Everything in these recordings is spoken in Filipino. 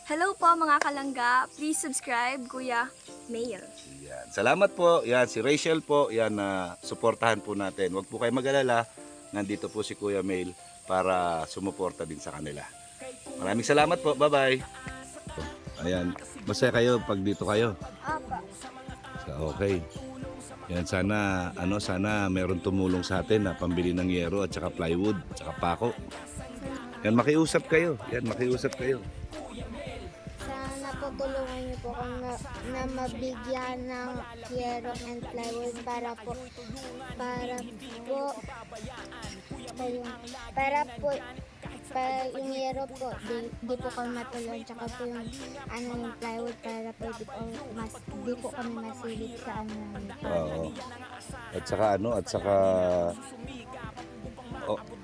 Hello po mga kalangga. Please subscribe, Kuya Mail. Yan. Salamat po. Yan, si Rachel po. Yan, na suportahan po natin. Huwag po kayo mag-alala. Nandito po si Kuya Mail para sumuporta din sa kanila. Maraming salamat po. Bye-bye. Ayan. Masaya kayo pag dito kayo. Apa. Okay. Yan, sana meron tumulong sa atin na pambili ng yero at saka plywood, at saka pako. Yan, makiusap kayo. Sana po tulungan niyo po kung na mabigyan ng yero and plywood para yung yero po di po kami matulog, tsaka po yung yung plywood para po di po kami masilip sa Oo. At saka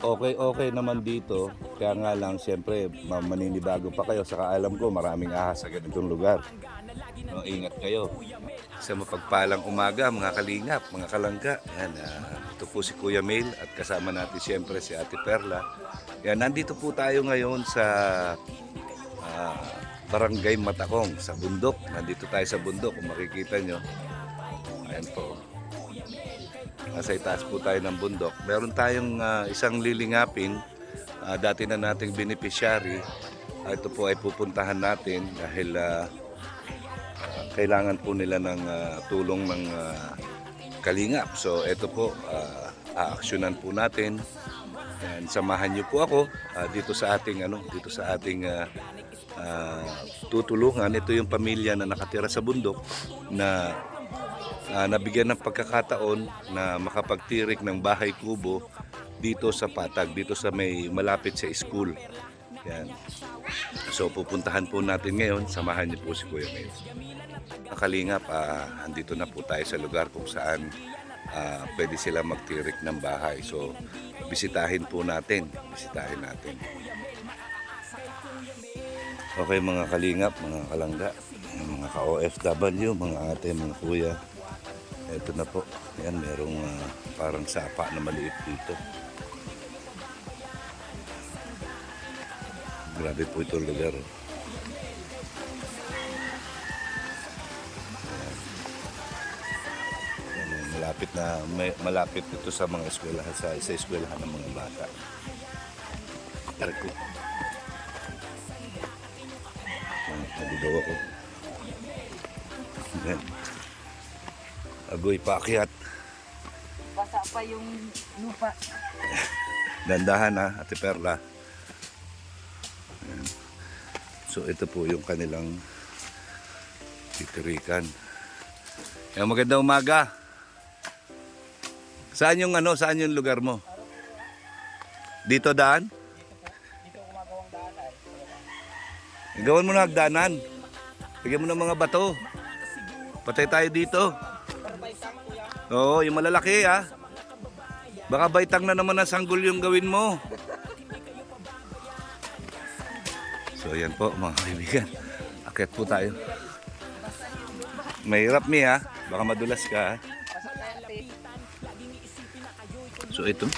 okay naman dito. Kaya nga lang, siyempre, maninibago pa kayo. Saka alam ko, maraming ahas sa ganitong lugar. No, ingat kayo. Sa mapagpalang umaga, mga kalingap, mga kalangga. Yan, ito po si Kuya Mail at kasama natin siyempre si Ate Perla. Yan, nandito po tayo ngayon sa Barangay Matakong, sa bundok. Nandito tayo sa bundok, kung makikita nyo. Ayan po. Nasa itaas po tayo ng bundok. Meron tayong isang lilingapin. Dati na nating beneficiary. Ito po ay pupuntahan natin dahil kailangan po nila ng tulong ng kalingap. So ito po, aaksyonan po natin. And samahan niyo po ako dito sa ating tutulungan. Ito yung pamilya na nakatira sa bundok na nabigyan ng pagkakataon na makapagtirik ng bahay kubo dito sa Patag, dito sa may malapit sa school. Yan. So pupuntahan po natin ngayon, samahan niyo po si Kuya Mail. Nakalingap, andito na po tayo sa lugar kung saan pwede sila magtirik ng bahay. So bisitahin natin. Okay mga kalingap, mga kalangga, mga ka-OFW, mga ate, mga kuya. Ito na po. Yan, merong parang sapa na maliit dito. Grabe po itong lugar. Yan, malapit ito sa mga eskwelahan, sa eskwelahan ng mga bata. Tarik ko. Nabigaw ako. Yan. Agoy, paakyat. Basa pa yung lupa. Dandahan Ate Perla. Ayan. So ito po yung kanilang titirikan. Ayan, magandang umaga. Saan yung lugar mo? Dito daan? Dito gumagawang daan ay. Gawan mo na hagdanan. Lagyan mo ng mga bato. Patay tayo dito. Oo, yung malalaki Baka baitang na naman ang sanggol yung gawin mo. So yan po mga kaibigan. Akyat po tayo. Mahirap baka madulas ka So ito.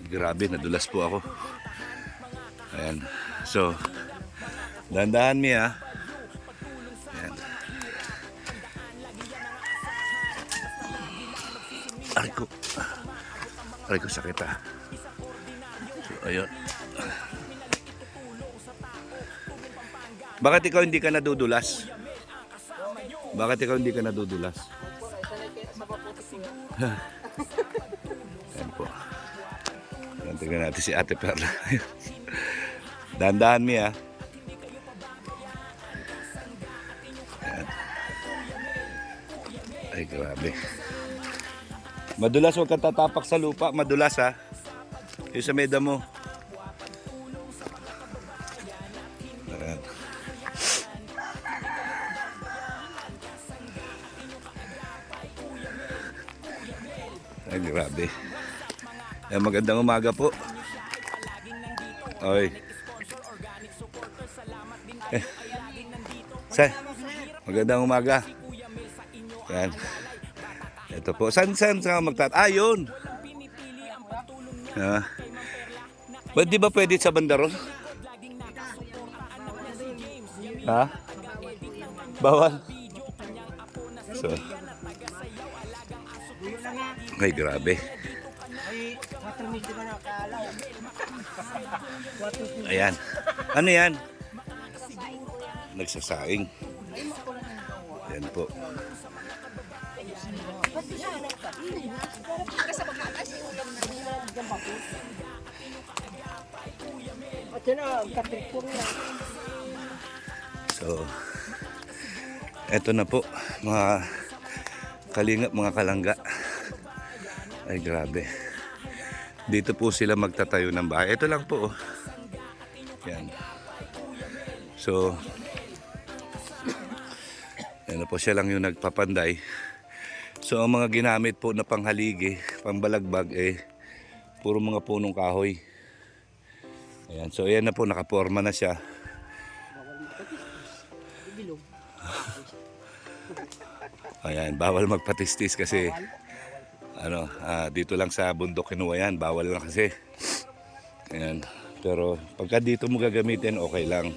Grabe, nadulas po ako. Ayan. So, dahan-dahan Ayan. Aray ko sakit So, ayun. Bakit ikaw hindi ka nadudulas? Ayan po. Ayan, tingnan natin si Ate Perla. Dahan-dahan Ayan. Ay, grabe. Madulas, huwag kang tatapak sa lupa. Madulas yung sa meda mo. Ayan. Ay, grabe. Ay, magandang umaga po. Oy. Magandang umaga. Yan. Ito po. Saan ka magtat? Yun. Di ba pwede sa bandaron? Ha? Bawal? So, ay grabe. Ayan. Ano yan? Nagsasaing. Ayan po. So, eto na po mga kalingap, mga kalangga. Ay grabe. Dito po sila magtatayo ng bahay. Ito lang po. Yan. So, yan po, siya lang yung nagpapanday. So, ang mga ginamit po na panghaligi, pambalagbag, puro mga punong kahoy. Ayan. So, ayan na po, nakaporma na siya. Ayan, bawal magpatistis kasi dito lang sa bundok kinuha yan, bawal lang kasi. Ayan. Pero pagka dito mo gagamitin, okay lang.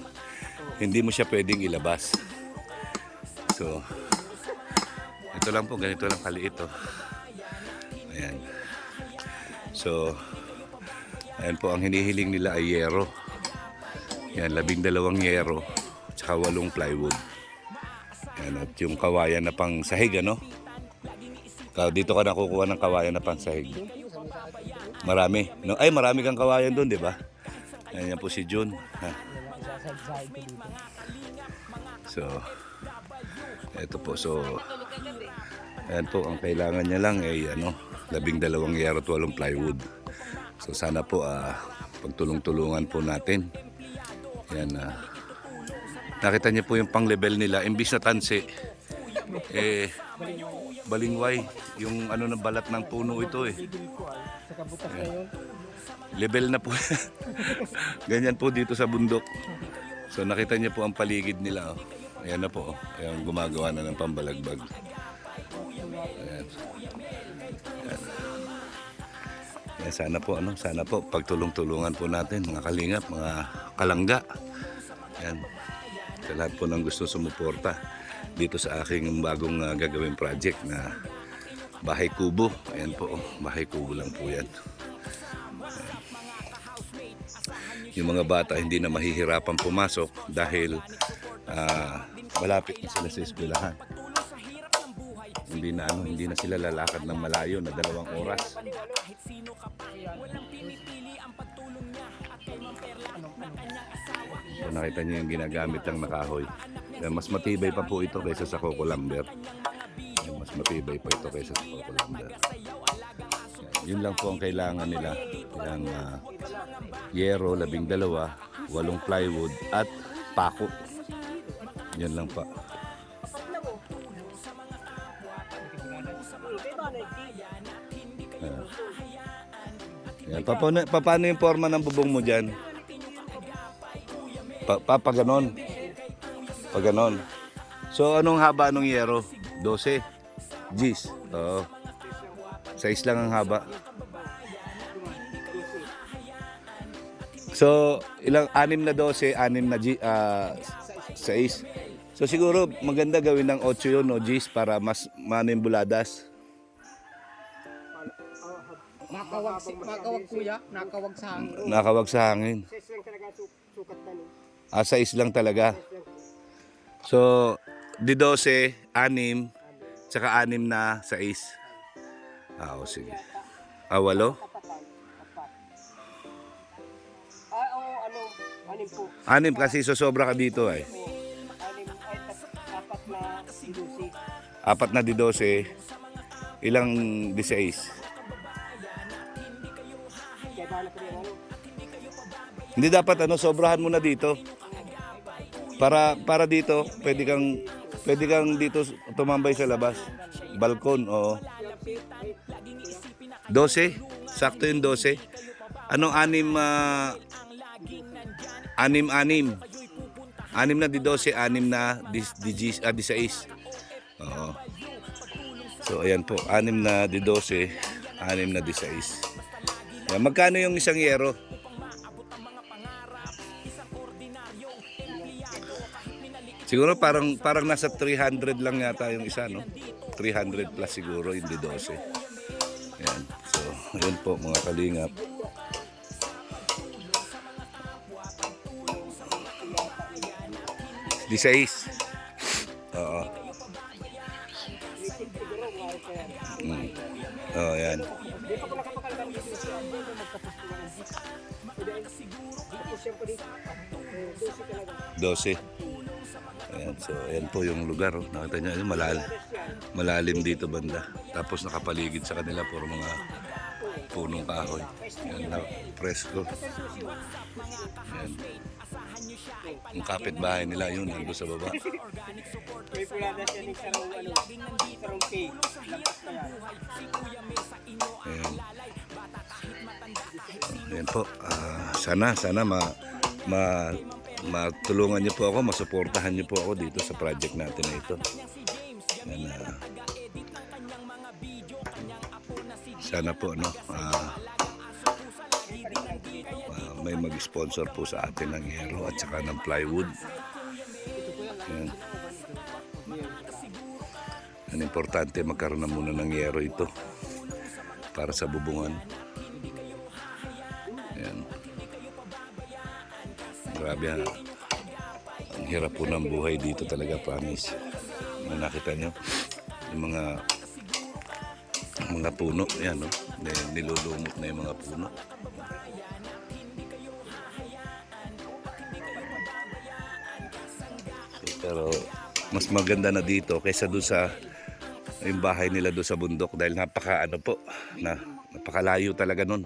Hindi mo siya pwedeng ilabas. So, ito lang po, ganito lang kaliit to. Ayan. So, ayan po, ang hinihiling nila ay yero. Ayan, 12 yero, tsaka 8 plywood. Ayan, at yung kawayan na pang sahig, ano? Dito ka nakukuha ng kawayan na pang sahig. Marami. No? Ay, marami kang kawayan doon, di ba? Ayan po si June. Ha. So, eto po. So, ayan po, ang kailangan niya lang ay 12 yero at 8 plywood. So, sana po pagtulong-tulungan po natin. Ayan, nakita niyo po yung pang-level nila. Imbis na tansi, balingway. Yung ng balat ng puno ito Ayan. Level na po. Ganyan po dito sa bundok. So nakita niyo po ang paligid nila. Ayan na po. Ayan, gumagawa na ng pambalagbag. Ayan. Ayan. Ayan, sana po pagtulong-tulungan po natin mga kalingap, mga kalangga. Ayan. Sa lahat po ng gusto sumuporta dito sa aking bagong gagawin project na bahay kubo. Ayan po, bahay kubo lang po yan. Ayan. Yung mga bata hindi na mahihirapan pumasok dahil malapit na sila sa eskwelahan. Hindi na sila lalakad ng malayo na 2 oras. So, nakita niyo yung ginagamit ng nakahoy. Mas matibay pa po ito kaysa sa coco lumber. Mas matibay pa ito kaysa sa coco lumber. Yun lang po ang kailangan nila. Yung yero, 12, 8 plywood at pako. Yan lang pa. Paano yung forma ng bubong mo dyan? Ganon. Ganon. So anong haba ng yero? 12 Gs. Oo. 6 lang ang haba. So ilang 6 na 12, 6 na 6. So siguro maganda gawin ng 8 yun, no, Gs, para mas manimbuladas. Makawag kuya, nakawag sa hangin. Nakawag sa hangin. 6 lang talaga. So, di 12, 6, tsaka 6 na 6. O sige. 8? 6 kasi sosobra ka dito eh. 4 na di 12. Ilang di 6? Hindi dapat sobrahan mo na dito. Para dito, pwede kang dito tumambay sa labas. Balkon, oo. 12, sakto yung 12. Anong 6? 6 na di 12, 6 na di 6. Oo. So ayan po, 6 na di 12, 6 na di 6. Magkano yung isang yero? Siguro parang nasa 300 lang yata yung isa, no? 300 plus siguro, hindi 12. Yan. So, yun po mga kalingap. Disais. Oo. Oh, yan. 12. Ayan, so ayan po yung lugar. Oh. Nakita nyo, yun, malalim dito banda. Tapos nakapaligid sa kanila puro mga punong kahoy. Ayan na, presko. Ayan. Yung kapitbahay nila yun, nandun sa baba. May pula na siya ng sarong K. Lampas na yan. Ayan. Ayan po. Sana matulungan niyo po ako, masuportahan niyo po ako dito sa project natin na ito. Ayan, sana po may mag-sponsor po sa atin ng hero at saka ng plywood. Ayan. Ang importante magkaroon na muna ng hero ito para sa bubungan. Ayan. Grabe ha. Ang hirap po ng buhay dito talaga, promise. Nakita nyo yung mga puno, yan, no? Nilulumot na yung mga puno. Pero mas maganda na dito kaysa doon sa yung bahay nila doon sa bundok dahil napakalayo talaga nun.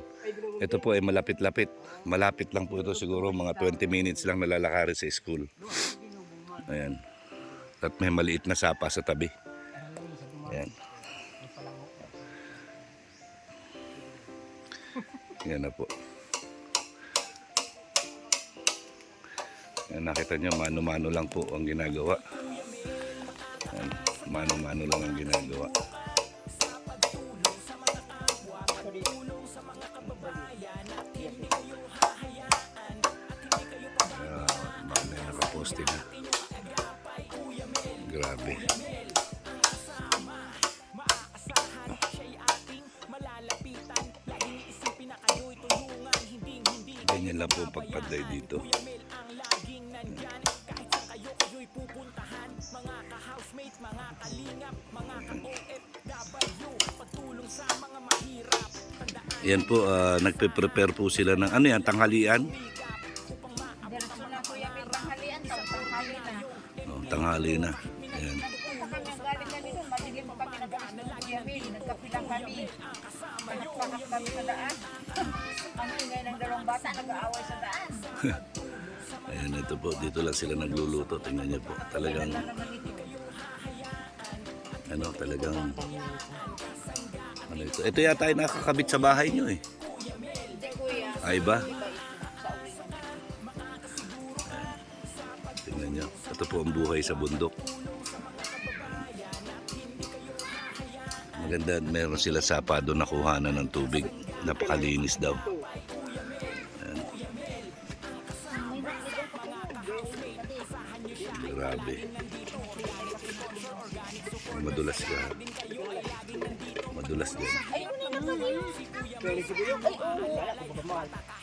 Ito po ay malapit-lapit. Malapit lang po ito, siguro mga 20 minutes lang nalalakari sa school. Ayan. At may maliit na sapa sa tabi. Ayan. Yan na po. Yan, nakita nyo, mano-mano lang po ang ginagawa. Yan, mano-mano lang ang ginagawa. May nakaposting na. Grabe. Ganyan lang po ang pagpaday dito. Yan po, nagpe-prepare po sila ng ano yan, tanghalian? Oh, tanghali na. Ayan. Nagkapilang kami. Panak-panak kami sa daan. Ang ingay ng dalawang bata nag-aaway sa daan. Ayan, ito po, dito lang sila nagluluto. Tingnan niyo po, talagang ano ito. Ito yata ay nakakabit sa bahay niyo eh. Ay ba? Tingnan niyo, ito po ang buhay sa bundok. Maganda, meron sila sapa doon na kuhanan ng tubig. Napakalinis daw. Ayan. Grabe. Madulas ka. Madulas din.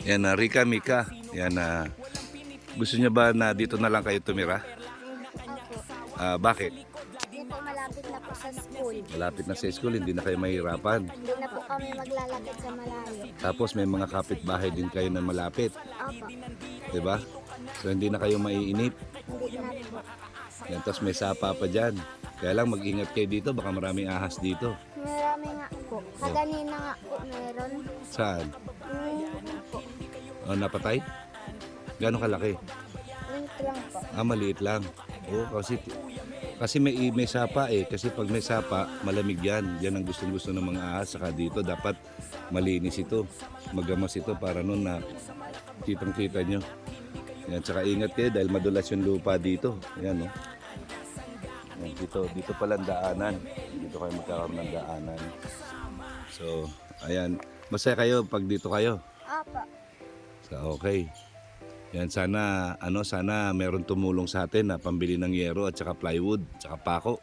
Yan, Rika, Mika. Yan, gusto niya ba na dito na lang kayo tumira? Bakit? Dito malapit na po sa school. Malapit na sa school, hindi na kayo mahirapan. Hindi na po kami maglalapit sa malayo. Tapos may mga kapitbahay din kayo na malapit. Opo. Diba? So hindi na kayo maiinip. Hindi na po. Yan, tapos may sapa pa dyan. Kaya lang mag-ingat kayo dito, baka maraming ahas dito. Marami nga po. Kaganina nga po meron. Saan? Po. Oh, napatay? Gano'ng kalaki? Link lang po. Maliit lang. Oo, kasi may sapa eh. Kasi pag may sapa, malamig yan. Yan ang gustong-gusto ng mga ahas. Saka dito, dapat malinis ito. Magamas ito para nun na kitang-kita nyo. Yan, saka ingat kayo dahil madulas yung lupa dito. Yan, no? Yan, dito pala ang daanan. Dito kayo magkakaroon ng daanan. So, ayan. Masaya kayo pag dito kayo. Opo. So, okay. Yan, sana meron tumulong sa atin na pambili ng yero at saka plywood, saka pako.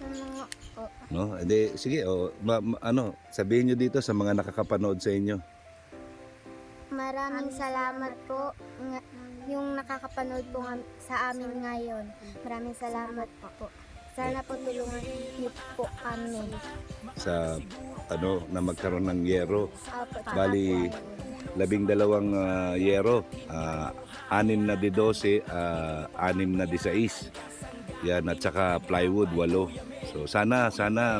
Sa mga po, No? Hindi, sige, sabihin nyo dito sa mga nakakapanood sa inyo. maraming salamat po yung nakakapanood po sa amin ngayon. Maraming salamat po. Sana po tulungan niyo po kami. Sa na magkaroon ng yero. Opo, Bali, 12 yero, 6 na di 12, 6 na di 6. Yan, at saka plywood 8. So sana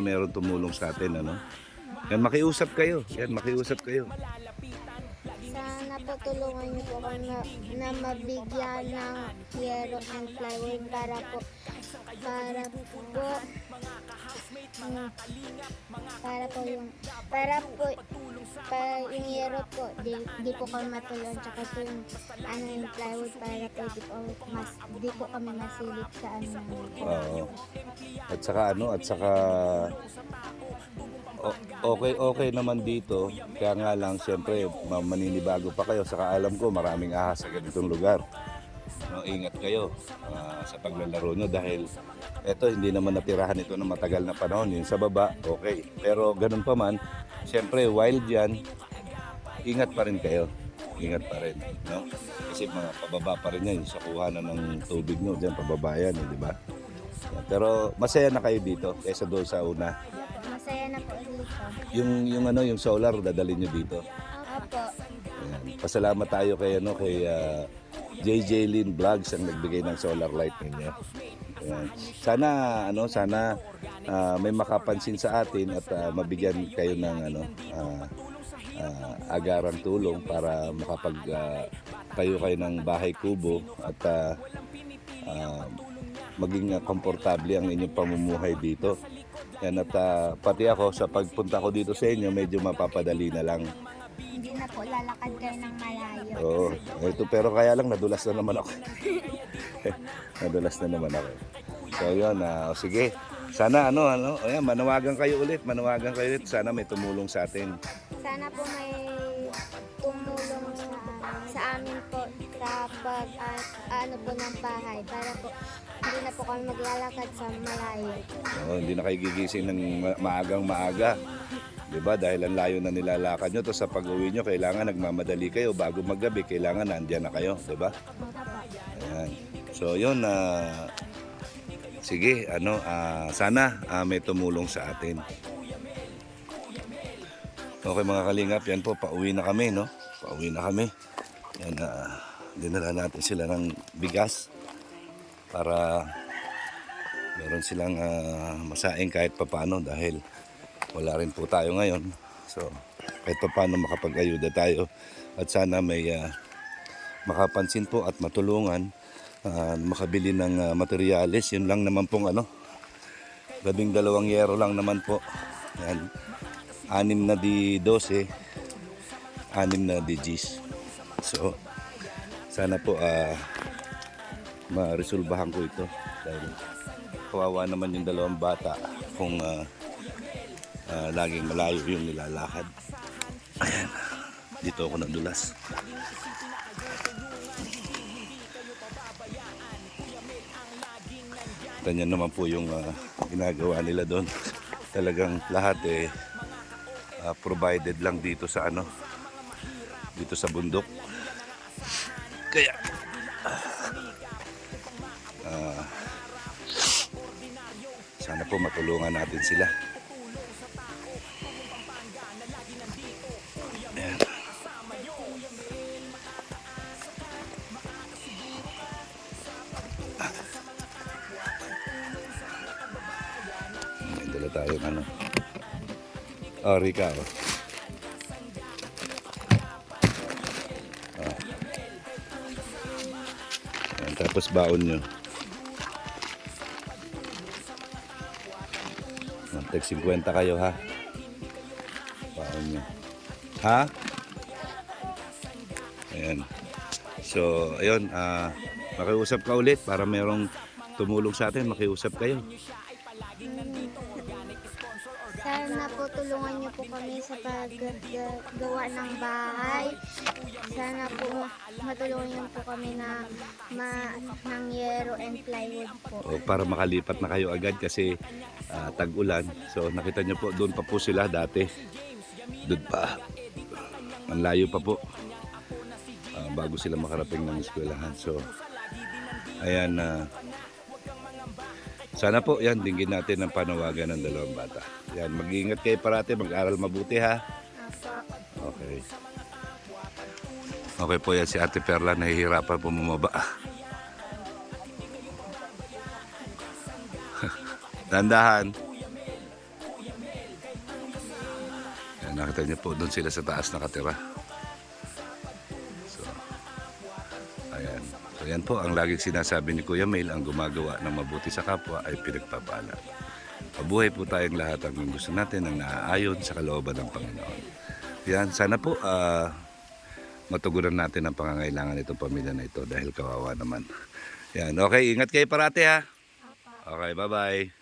meron tumulong sa atin, ano. Yan, makiusap kayo. Sana po tulungan niyo po kami na mabigyan ng yero and plywood para po yung yero po di po kami matulungan, tsaka po yung yung plywood para pwede po di po kami masilip sa Oo. At saka okay naman dito. Kaya nga lang, siyempre, maninibago pa kayo. Saka alam ko, maraming ahas sa ganitong lugar. No, ingat kayo sa paglalaro nyo dahil eto, hindi naman natirahan ito ng matagal na panahon. Yung sa baba, okay. Pero ganun pa man, siyempre, wild yan, ingat pa rin kayo. Ingat pa rin. No? Kasi mga pababa pa rin yan. Sa kuhanan ng tubig nyo, dyan, pababa yan, di ba? Pero masaya na kayo dito kaysa doon sa una. Masaya na po dito. Yung solar dadalhin nyo dito. Opo. Ayan. Pasalamat tayo kay JJ Lin Vlogs ang nagbigay ng solar light ninyo. Ayan. Sana may makapansin sa atin at mabigyan kayo ng agarang tulong para tayo kayo ng bahay kubo at maging komportable ang inyong pamumuhay dito. Yan, at pati ako sa pagpunta ko dito sa inyo, medyo mapapadali na lang. Hindi na po lalakad kayo ng malayo. Oo, pero kaya lang nadulas na naman ako. Nadulas na naman ako. So yun, sige. Sana ayan, manawagan kayo ulit. Sana may tumulong sa atin. Sana po may tumulong sa amin po sa po ng bahay para po hindi na po kami maglalakad sa malayo. Hindi na kayo gigising ng maagang-maaga. Diba? Dahil ang layo na nilalakad nyo. Tapos sa pag-uwi nyo, kailangan nagmamadali kayo. Bago maggabi, kailangan nandiyan na kayo. Diba? Ayan. So yun, sige, sana may tumulong sa atin. Okay mga kalingap, yan po, pauwi na kami, no? Pauwi na kami. Yan, dinala natin sila ng bigas para meron silang masaing kahit papano dahil wala rin po tayo ngayon. So, kahit papano makapag-ayuda tayo at sana may makapansin po at matulungan makabili ng materyales. Yun lang naman pong 12 yero lang naman po. Yan. 6 na di 12, 6 na di Gs. So, sana po maresolbahan ko ito dahil kawawa naman yung 2 bata kung laging malayo yung nilalakad. Ayan, dito ako nadulas. Ganyan naman po yung ginagawa nila doon. Talagang lahat provided lang dito sa dito sa bundok. Kaya sana po matulungan natin sila. Ayan. May dala tayong Rika. Ayan, tapos baon nyo. Tag 50 kayo, ha? Baon nyo. Ha? Ayan. So, ayun. Makiusap ka ulit para merong tumulong sa atin. Makiusap kayo. Sana po matulungan niyo po kami sa paggawa ng bahay. Sana po matulungan niyo po kami na ng yero and plywood po. O, para makalipat na kayo agad kasi tag-ulan. So nakita nyo po, doon pa po sila dati. Doon pa. Ang layo pa po. Bago sila makarating ng eskwelahan. So, ayan sana po yan, dinggin natin ang panawagan ng dalawang bata. Yan, mag-iingat kayo parati, mag-aral mabuti ha. Apo. Okay. Okay po yan si Ate Perla, nahihirapan po bumaba. Dandahan. Yan, nakita niyo po, doon sila sa taas nakatira. So, ayan. So, yan po, ang laging sinasabi ni Kuya Mel, ang gumagawa ng mabuti sa kapwa ay pinagpapala. Mabuhay po tayong lahat ang gusto natin ang naaayon sa kalooban ng Panginoon. Yan, sana po matugunan natin ang pangangailangan itong pamilya na ito dahil kawawa naman. Yan, okay, ingat kayo parati ha. Okay, bye-bye.